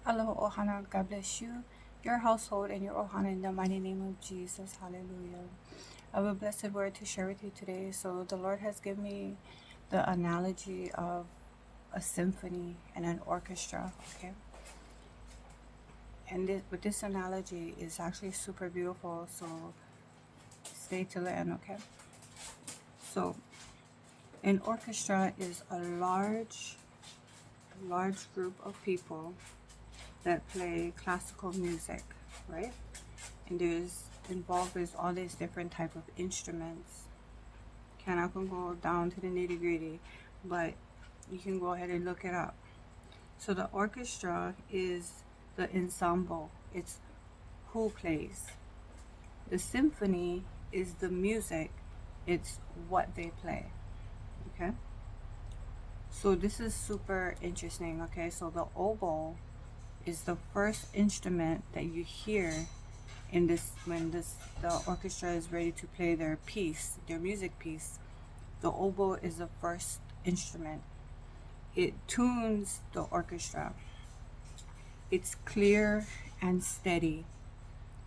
Aloha Ohana, God bless you, your household, and your Ohana in the mighty name of Jesus. Hallelujah. I have a blessed word to share with you today. So the Lord has given me the analogy of a symphony and an orchestra, okay? And with this analogy is actually super beautiful, so stay till the end, okay? So an orchestra is a large group of people that play classical music, right? And there's involved with all these different type of instruments. I can go down to the nitty gritty, but you can go ahead and look it up. So the orchestra is the ensemble. It's who plays. The symphony is the music. It's what they play. Okay. So this is super interesting. Okay. So the oboe is the first instrument that you hear in this when the orchestra is ready to play their piece, their music piece. The oboe is the first instrument. It tunes the orchestra. It's clear and steady,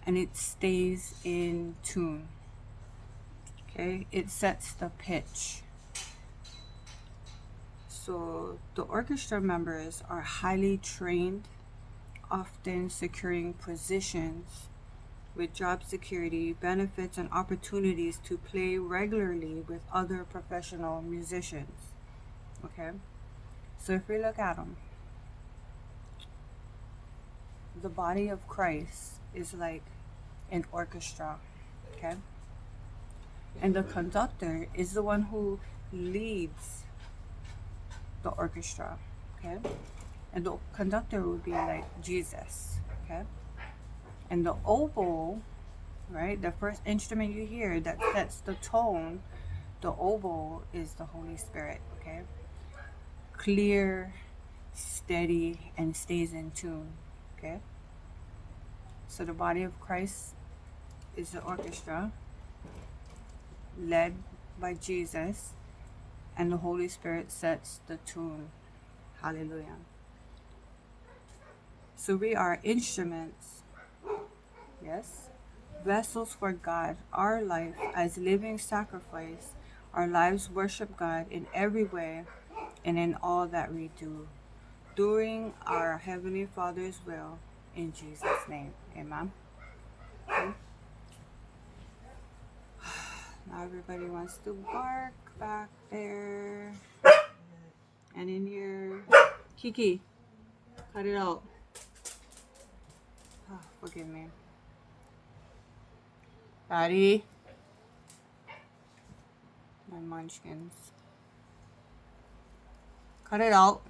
and it stays in tune. Okay, it sets the pitch. So the orchestra members are highly trained, often securing positions with job security, benefits, and opportunities to play regularly with other professional musicians. Okay, so if we look at them, the body of Christ is like an orchestra, okay? And the conductor is the one who leads the orchestra, okay? And the conductor would be like Jesus, okay? And the oboe, right, the first instrument you hear that sets the tone, the oboe is the Holy Spirit, okay? Clear, steady, and stays in tune, okay? So the body of Christ is the orchestra led by Jesus, and the Holy Spirit sets the tune. Hallelujah. So we are instruments, yes, vessels for God. Our life as living sacrifice, our lives worship God in every way and in all that we do, doing our Heavenly Father's will in Jesus' name. Amen. Okay. Now everybody wants to bark back there. And in here, Kiki, cut it out. Oh, forgive me. Daddy, my munchkins. Cut it out.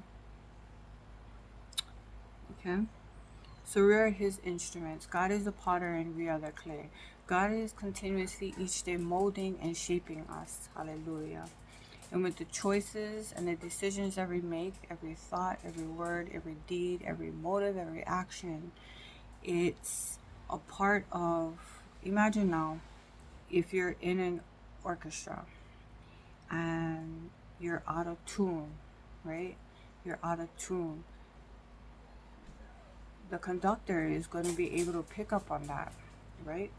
Okay. So we are his instruments. God is the potter and we are the clay. God is continuously each day molding and shaping us. Hallelujah. And with the choices and the decisions that we make, every thought, every word, every deed, every motive, every action, it's a part of, imagine now, if you're in an orchestra and you're out of tune, right? You're out of tune. The conductor is going to be able to pick up on that, right?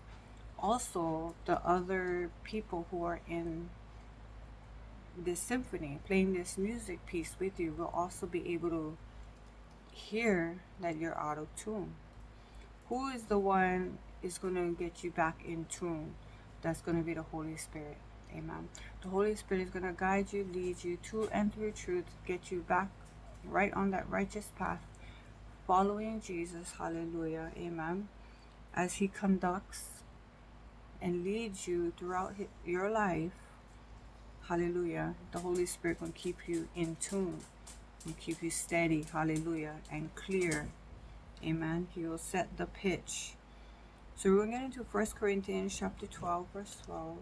Also, the other people who are in this symphony, playing this music piece with you, will also be able to hear that you're out of tune. Who is the one is going to get you back in tune? That's going to be the Holy Spirit. Amen. The Holy Spirit is going to guide you, lead you to and through truth, get you back right on that righteous path, following Jesus. Hallelujah. Amen. As he conducts and leads you throughout your life, hallelujah, the Holy Spirit will keep you in tune and keep you steady, hallelujah, and clear. Amen. He will set the pitch. So we're going to get into 1 Corinthians chapter 12, verse 12.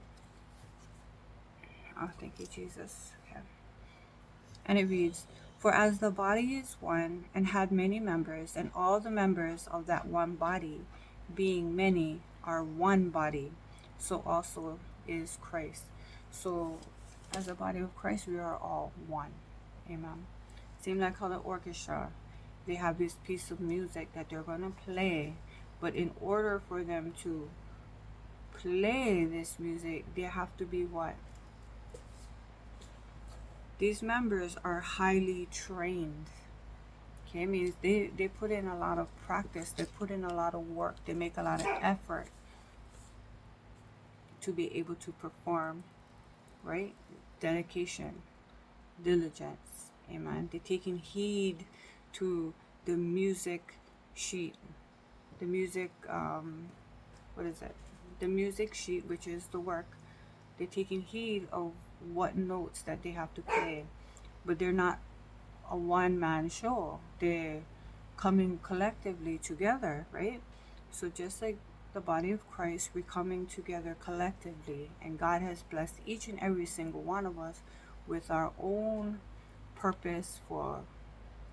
Oh, thank you, Jesus. Okay. And it reads, "For as the body is one and had many members, and all the members of that one body, being many, are one body, so also is Christ." So as the body of Christ, we are all one. Amen. Same like how the orchestra They have this piece of music that they're going to play. But in order for them to play this music, they have to be what? These members are highly trained. Okay, means they put in a lot of practice. They put in a lot of work. They make a lot of effort to be able to perform, right? Dedication, diligence. Amen. They're taking heed to the music sheet. The music, what is it? The music sheet, which is the work. They're taking heed of what notes that they have to play. But they're not a one-man show. They're coming collectively together, right? So just like the body of Christ, we're coming together collectively, and God has blessed each and every single one of us with our own purpose for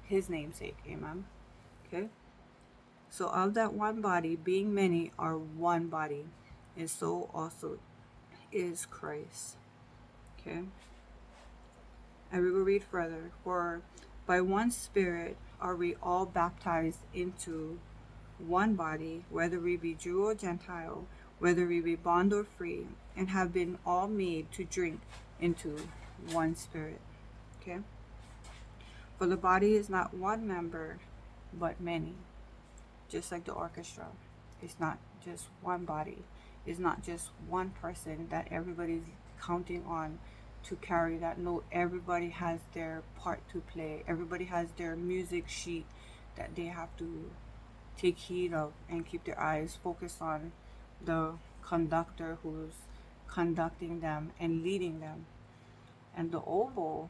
his namesake. Amen. Okay, so of that one body, being many are one body, and so also is Christ. Okay, and we will read further. For by one Spirit are we all baptized into one body, whether we be Jew or Gentile, whether we be bond or free, and have been all made to drink into one Spirit. Okay? For the body is not one member, but many. Just like the orchestra. It's not just one body. It's not just one person that everybody's counting on to carry that note. Everybody has their part to play. Everybody has their music sheet that they have to take heed of and keep their eyes focused on the conductor who's conducting them and leading them. And the oboe,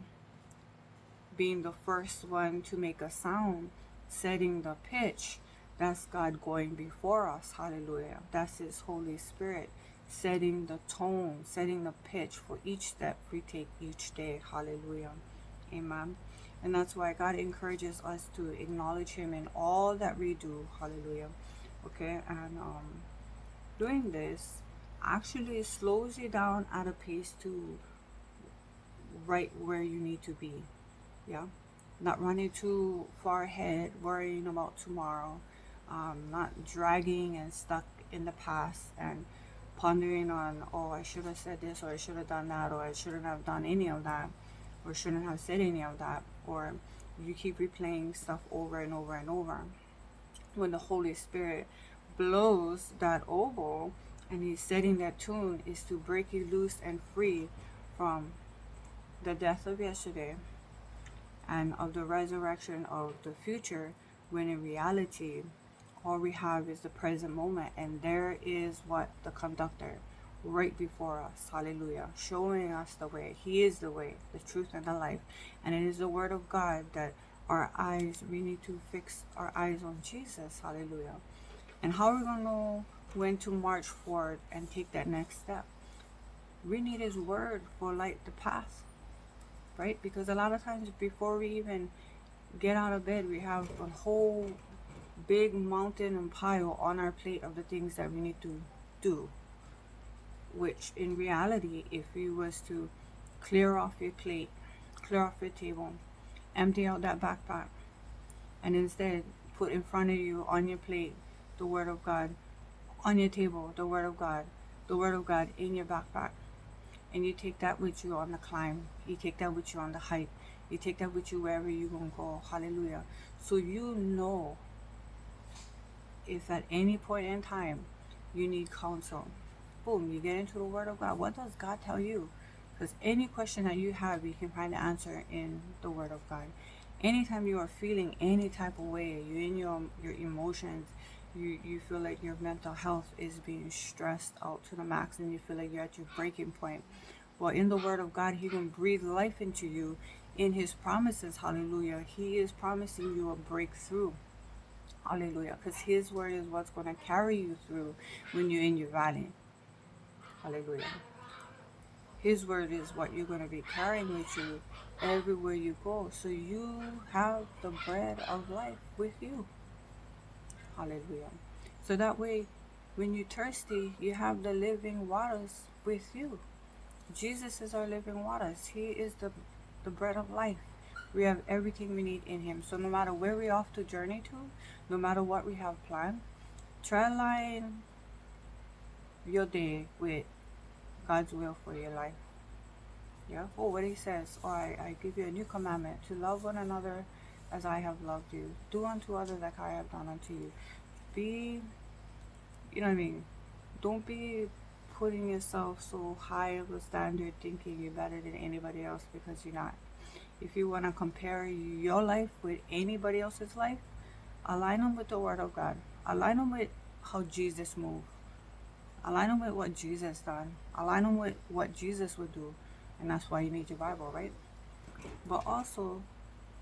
being the first one to make a sound, setting the pitch, that's God going before us. Hallelujah. That's his Holy Spirit setting the tone, setting the pitch for each step we take each day. Hallelujah. Amen. And that's why God encourages us to acknowledge him in all that we do. Hallelujah. Okay, and doing this actually slows you down at a pace to right where you need to be. Yeah, not running too far ahead, worrying about tomorrow, not dragging and stuck in the past and pondering on, oh, I should have said this, or I should have done that, or I shouldn't have done any of that, or shouldn't have said any of that, or you keep replaying stuff over and over and over. When the Holy Spirit blows that oboe and he's setting that tune, is to break you loose and free from the death of yesterday and of the resurrection of the future, when in reality all we have is the present moment, and there is what the conductor right before us. Hallelujah. Showing us the way. He is the way, the truth, and the life. And it is the word of God that our eyes, we need to fix our eyes on Jesus. Hallelujah. And how are we going to know when to march forward and take that next step? We need his word for light the path, right? Because a lot of times before we even get out of bed, we have a whole big mountain and pile on our plate of the things that we need to do, which in reality, if you was to clear off your plate, clear off your table, empty out that backpack, and instead put in front of you on your plate the word of God, on your table the word of God, the word of God in your backpack, and you take that with you on the climb, you take that with you on the hike, you take that with you wherever you're going to go. Hallelujah. So you know, if at any point in time you need counsel, boom, you get into the word of God. What does God tell you? Because any question that you have, you can find the answer in the word of God. Anytime you are feeling any type of way, you're in your emotions, you feel like your mental health is being stressed out to the max, and you feel like you're at your breaking point, well, in the word of God, he can breathe life into you in his promises. Hallelujah. He is promising you a breakthrough. Hallelujah. Because his word is what's going to carry you through when you're in your valley. Hallelujah. His word is what you're going to be carrying with you everywhere you go. So you have the bread of life with you. Hallelujah. So that way, when you're thirsty, you have the living waters with you. Jesus is our living waters. He is the bread of life. We have everything we need in Him. So no matter where we're off to journey to, no matter what we have planned, try to align your day with God's will for your life. Yeah. Oh, what He says. Oh, I give you a new commandment, to love one another as I have loved you. Do unto others like I have done unto you. Be, you know what I mean? Don't be putting yourself so high of a standard thinking you're better than anybody else, because you're not. If you want to compare your life with anybody else's life, align them with the Word of God. Align them with how Jesus moved. Align them with what Jesus done. Align them with what Jesus would do. And that's why you need your Bible, right? But also,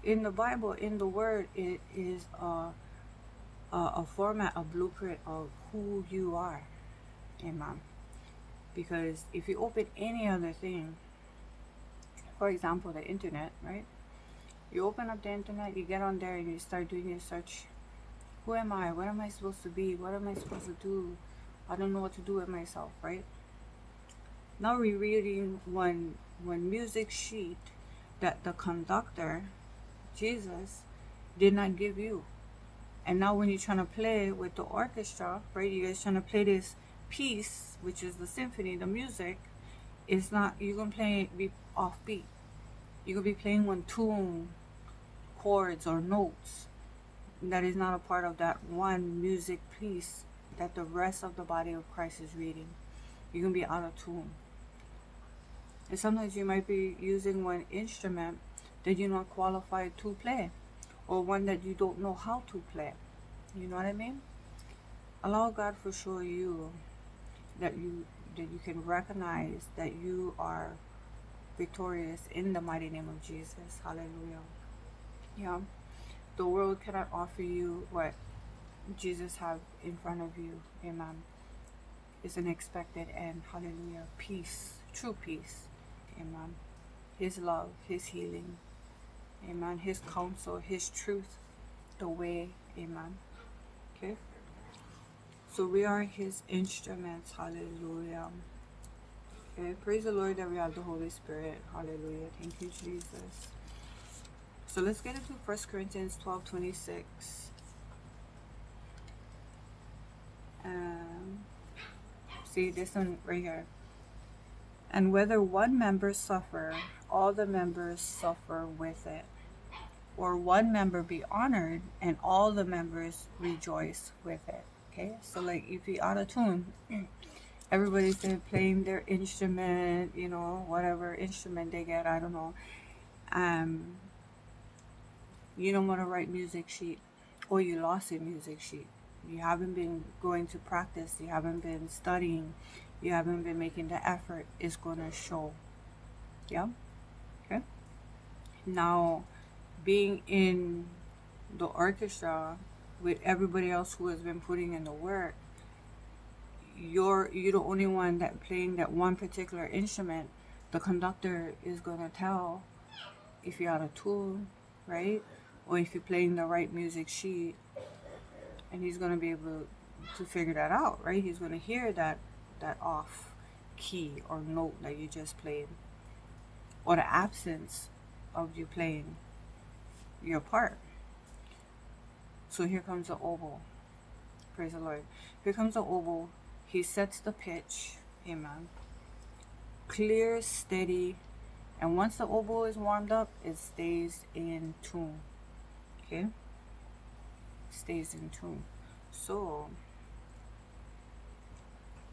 in the Bible, in the Word, it is a format, a blueprint of who you are. Amen. Because if you open any other thing, for example, the internet, right? You open up the internet, you get on there and you start doing your search. Who am I? What am I supposed to be? What am I supposed to do? I don't know what to do with myself, right? Now we're reading one music sheet that the conductor, Jesus, did not give you. And now when you're trying to play with the orchestra, right, you guys trying to play this piece, which is the symphony, the music, it's not, you're going to be offbeat. You're going to be playing one tune, chords or notes that is not a part of that one music piece that the rest of the body of Christ is reading. You're going to be out of tune. And sometimes you might be using one instrument that you're not qualified to play, or one that you don't know how to play. You know what I mean? Allow God to show you that you can recognize that you are victorious in the mighty name of Jesus. Hallelujah. Yeah. The world cannot offer you what Jesus have in front of you. Amen. It's an expected end. Hallelujah. Peace. True peace. Amen. His love. His healing. Amen. His counsel. His truth. The way. Amen. Okay. So we are His instruments. Hallelujah. Okay. Praise the Lord that we have the Holy Spirit. Hallelujah. Thank you, Jesus. So let's get into 1 Corinthians 12:26. See this one right here. And whether one member suffer, all the members suffer with it. Or one member be honored, and all the members rejoice with it. Okay, so like if you're out of tune, everybody's there playing their instrument, you know, whatever instrument they get, I don't know. You don't want to write music sheet, or you lost a music sheet. You haven't been going to practice. You haven't been studying. You haven't been making the effort. It's going to show. Yeah? Okay? Now, being in the orchestra with everybody else who has been putting in the work, you're the only one that playing that one particular instrument. The conductor is going to tell if you're out of tune, right? Or if you're playing the right music sheet. And he's going to be able to figure that out, right? He's going to hear that off key or note that you just played, or the absence of you playing your part. So here comes the oboe. Praise the Lord. Here comes the oboe. He sets the pitch. Amen. Clear, steady. And once the oboe is warmed up, it stays in tune. Okay? Stays in tune. So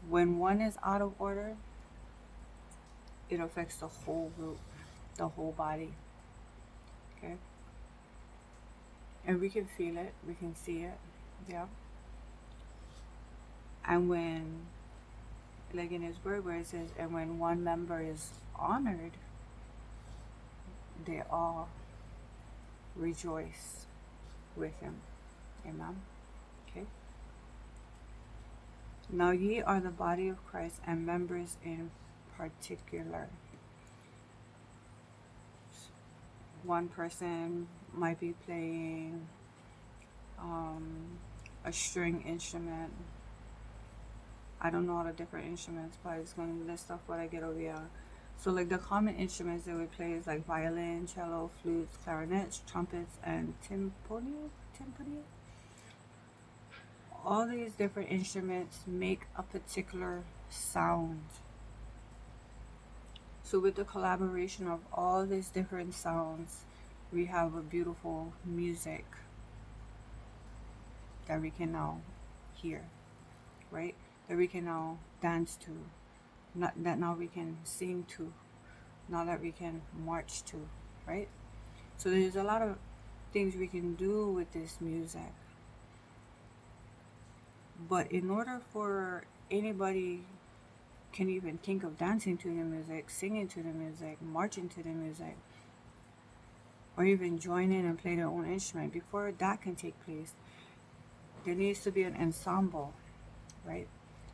when one is out of order, it affects the whole group, the whole body. Okay? And we can feel it, we can see it. Yeah. And when, like in His word where it says, and when one member is honored, they all rejoice with him. Amen. Okay. Now ye are the body of Christ, and members in particular. One person might be playing a string instrument. I don't know all the different instruments, but it's going to list off what I get over here. So like the common instruments that we play is like violin, cello, flutes, clarinets, trumpets, and timpani. All these different instruments make a particular sound. So with the collaboration of all these different sounds, we have a beautiful music that we can now hear, right? That we can now dance to, not that now we can sing to, now that we can march to, right? So there's a lot of things we can do with this music. But in order for anybody can even think of dancing to the music, singing to the music, marching to the music, or even join in and play their own instrument, before that can take place, there needs to be an ensemble, right?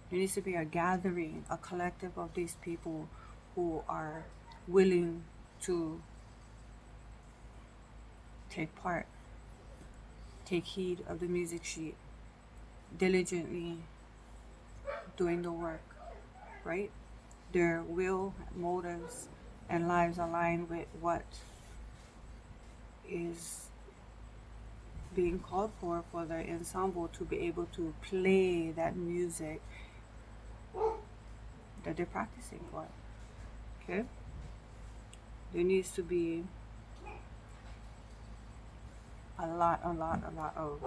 There needs to be a gathering, a collective of these people who are willing to take part, take heed of the music sheet, diligently doing the work, right? Their will, motives, and lives align with what is being called for the ensemble to be able to play that music that they're practicing for. Okay? There needs to be a lot of,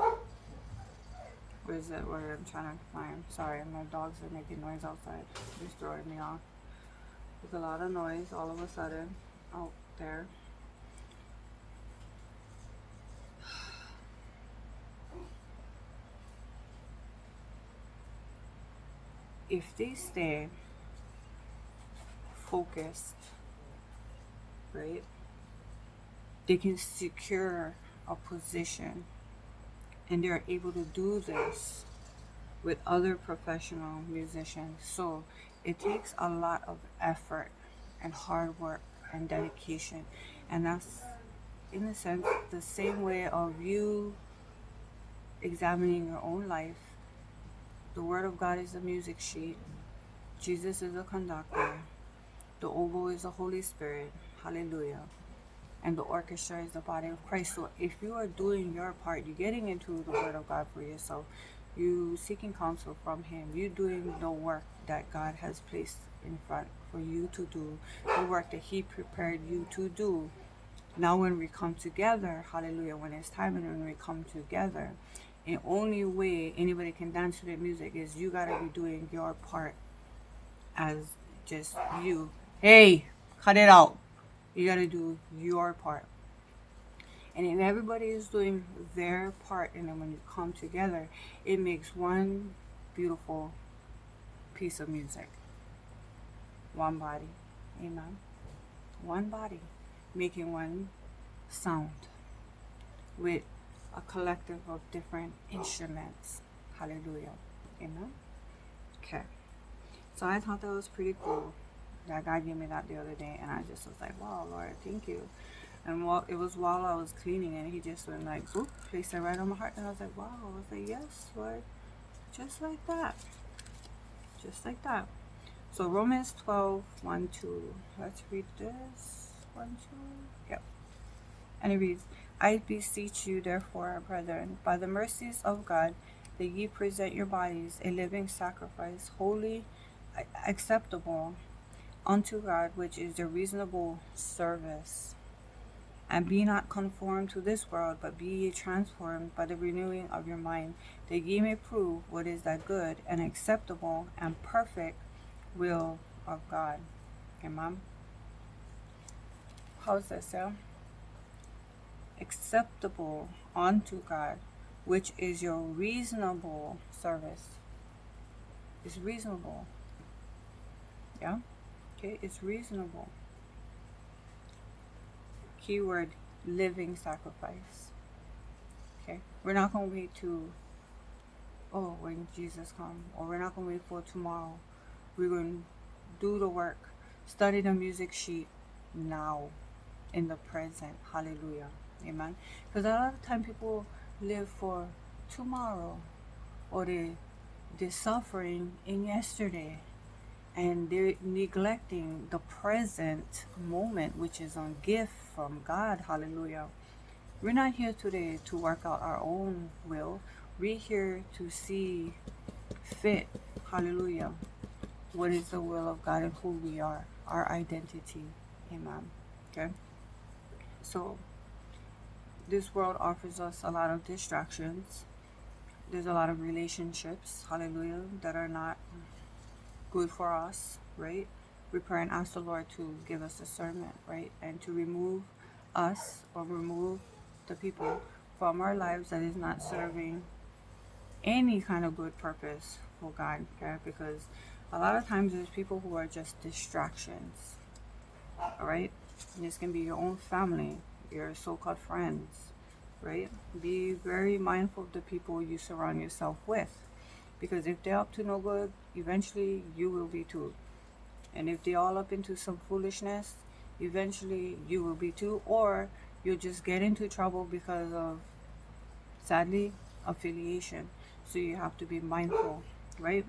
where is it, where I'm trying to find, sorry, my dogs are making noise outside, it's throwing me off. There's a lot of noise all of a sudden out there. If they stay focused, right, they can secure a position, and they're able to do this with other professional musicians. So it takes a lot of effort and hard work and dedication, and that's in a sense the same way of you examining your own life. The Word of God is the music sheet, Jesus is the conductor, the oboe is the Holy Spirit, hallelujah, and the orchestra is the body of Christ. So if you are doing your part, you're getting into the Word of God for yourself, you seeking counsel from Him, you doing the work that God has placed in front for you to do, the work that He prepared you to do. Now when we come together, hallelujah, when it's time and when we come together, the only way anybody can dance to their music is you gotta be doing your part as just you. Hey, cut it out. You gotta do your part. And if everybody is doing their part, and then when you come together, it makes one beautiful piece of music. One body. Amen. One body making one sound with a collective of different instruments. Hallelujah. Amen. Okay. So I thought that was pretty cool. That God gave me that the other day, and I just was like, wow, Lord, thank you. And it was while I was cleaning, and He just went like, boop, placed it right on my heart. And I was like, wow. I was like, yes, Lord. Just like that. Just like that. So Romans 12, 1, 2. Let's read this. 1, 2. Yep. And it reads, I beseech you, therefore, brethren, by the mercies of God, that ye present your bodies a living sacrifice, holy, acceptable unto God, which is your reasonable service. And be not conformed to this world, but be ye transformed by the renewing of your mind, that ye may prove what is that good and acceptable and perfect will of God. Amen. How's that sound? Acceptable unto God, which is your reasonable service. It's reasonable. Yeah? Okay, it's reasonable. Keyword, living sacrifice. Okay? We're not going to wait to, when Jesus comes, or we're not going to wait for tomorrow. We're going to do the work, study the music sheet now, in the present. Hallelujah. Amen. Because a lot of time people live for tomorrow, or they're suffering in yesterday, and they're neglecting the present moment, which is a gift from God. Hallelujah. We're not here today to work out our own will. We're here to see fit, hallelujah, what is the will of God and who we are, our identity. Amen. Okay? So, this world offers us a lot of distractions. There's a lot of relationships, hallelujah, that are not good for us, right? We pray and ask the Lord to give us discernment, right? And to remove us or remove the people from our lives that is not serving any kind of good purpose for God, okay? Because a lot of times there's people who are just distractions, all right? And this can be your own family, your so-called friends, right? Be very mindful of the people you surround yourself with, because if they're up to no good, eventually you will be too. And if they're all up into some foolishness, eventually you will be too, or you'll just get into trouble because of, sadly, affiliation. So you have to be mindful, right?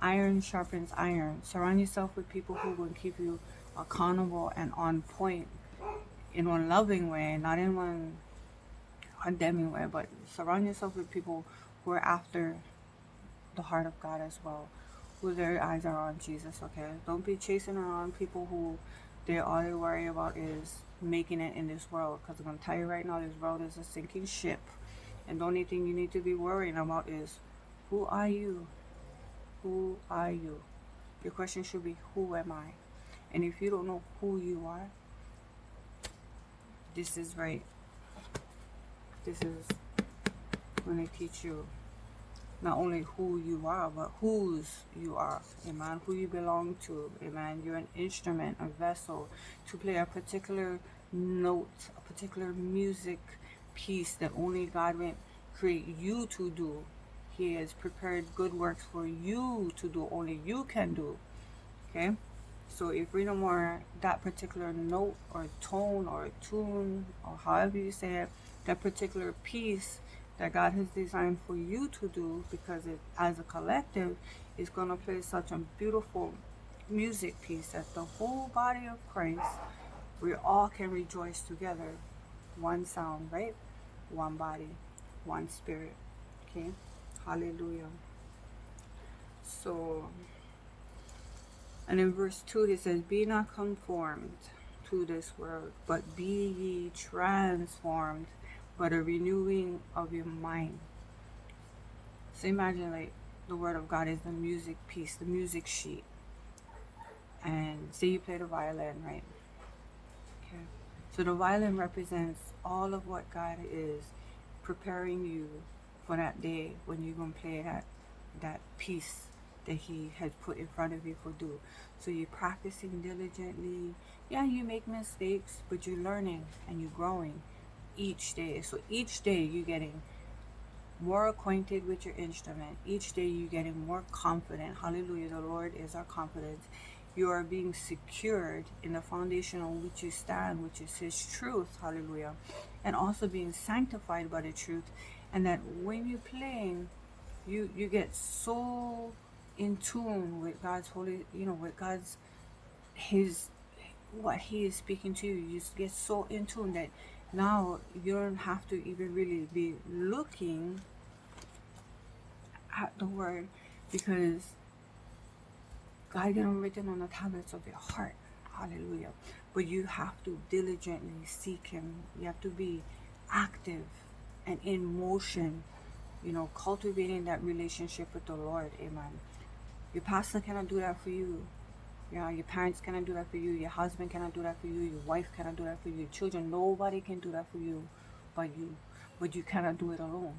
Iron sharpens iron. Surround yourself with people who will keep you accountable and on point in one loving way, not in one condemning way, but surround yourself with people who are after the heart of God as well, who their eyes are on Jesus, okay? Don't be chasing around people who all they worry about is making it in this world, because I'm going to tell you right now, this world is a sinking ship, and the only thing you need to be worrying about is, who are you? Who are you? Your question should be, who am I? And if you don't know who you are, this is right. This is going to teach you not only who you are, but whose you are. Amen. Who you belong to. Amen. You're an instrument, a vessel to play a particular note, a particular music piece that only God will create you to do. He has prepared good works for you to do. Only you can do. Okay? So if we know more that particular note or tone or tune or however you say it, that particular piece that God has designed for you to do, because it, as a collective, is going to play such a beautiful music piece that the whole body of Christ, we all can rejoice together. One sound, right? One body, one spirit. Okay? Hallelujah. So, and in verse 2 it says, be not conformed to this world, but be ye transformed by the renewing of your mind. So imagine like the word of God is the music piece, the music sheet. And say you play the violin, right? Okay. So the violin represents all of what God is preparing you for that day when you're going to play that piece that he has put in front of you for do. So you're practicing diligently. Yeah, you make mistakes, but you're learning and you're growing each day. So each day you're getting more acquainted with your instrument. Each day you're getting more confident. Hallelujah. The Lord is our confidence. You are being secured in the foundation on which you stand, which is his truth. Hallelujah. And also being sanctified by the truth. And that when you're playing, you get so in tune with God's holy, with God's, his, what he is speaking to you. You just get so in tune that now you don't have to even really be looking at the word, because God got them written on the tablets of your heart. Hallelujah. But you have to diligently seek him. You have to be active and in motion, cultivating that relationship with the Lord. Amen. Your pastor cannot do that for you. Yeah, your parents cannot do that for you. Your husband cannot do that for you. Your wife cannot do that for you. Your children, nobody can do that for you but you. But you cannot do it alone.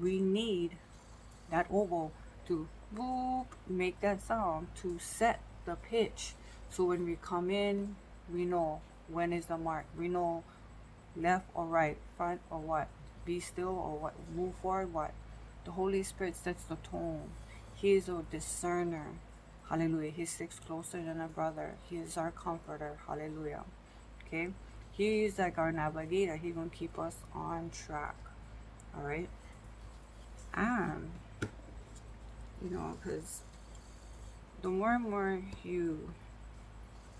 We need that oboe to boop, make that sound, to set the pitch. So when we come in, we know when is the mark. We know left or right, front or what, be still or what, move forward, what. The Holy Spirit sets the tone. He is a discerner. Hallelujah. He sticks closer than a brother. He is our comforter. Hallelujah. Okay. He is like our navigator. He's going to keep us on track. All right. And, because the more and more you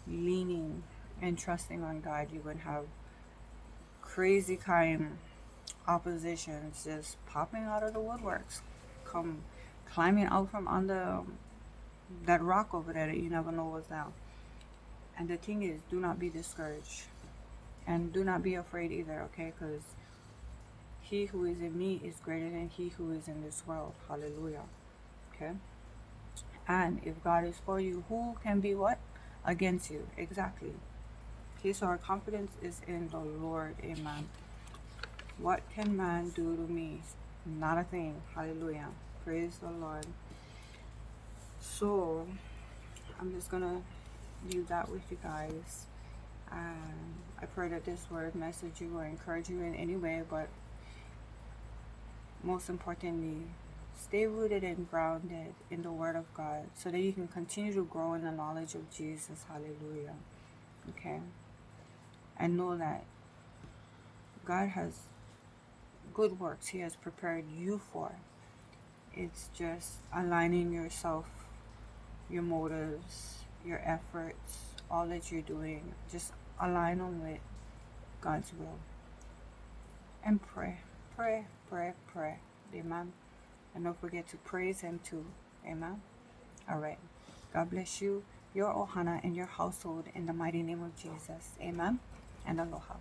leaning and trusting on God, you're going to have crazy kind oppositions just popping out of the woodworks, come climbing out from under that rock over there that you never know what's down. And the thing is, do not be discouraged and do not be afraid either, okay? Because he who is in me is greater than he who is in this world. Hallelujah. Okay? And if God is for you, who can be what? Against you. Exactly. Okay, so our confidence is in the Lord. Amen. What can man do to me? Not a thing. Hallelujah. Praise the Lord. So, I'm just going to leave that with you guys. I pray that this word message you or encourage you in any way, but most importantly, stay rooted and grounded in the Word of God so that you can continue to grow in the knowledge of Jesus. Hallelujah. Okay? And know that God has good works He has prepared you for. It's just aligning yourself, your motives, your efforts, all that you're doing. Just align them with God's will. And pray. Pray, pray, pray. Amen. And don't forget to praise Him too. Amen. All right. God bless you, your Ohana, and your household in the mighty name of Jesus. Amen. And aloha.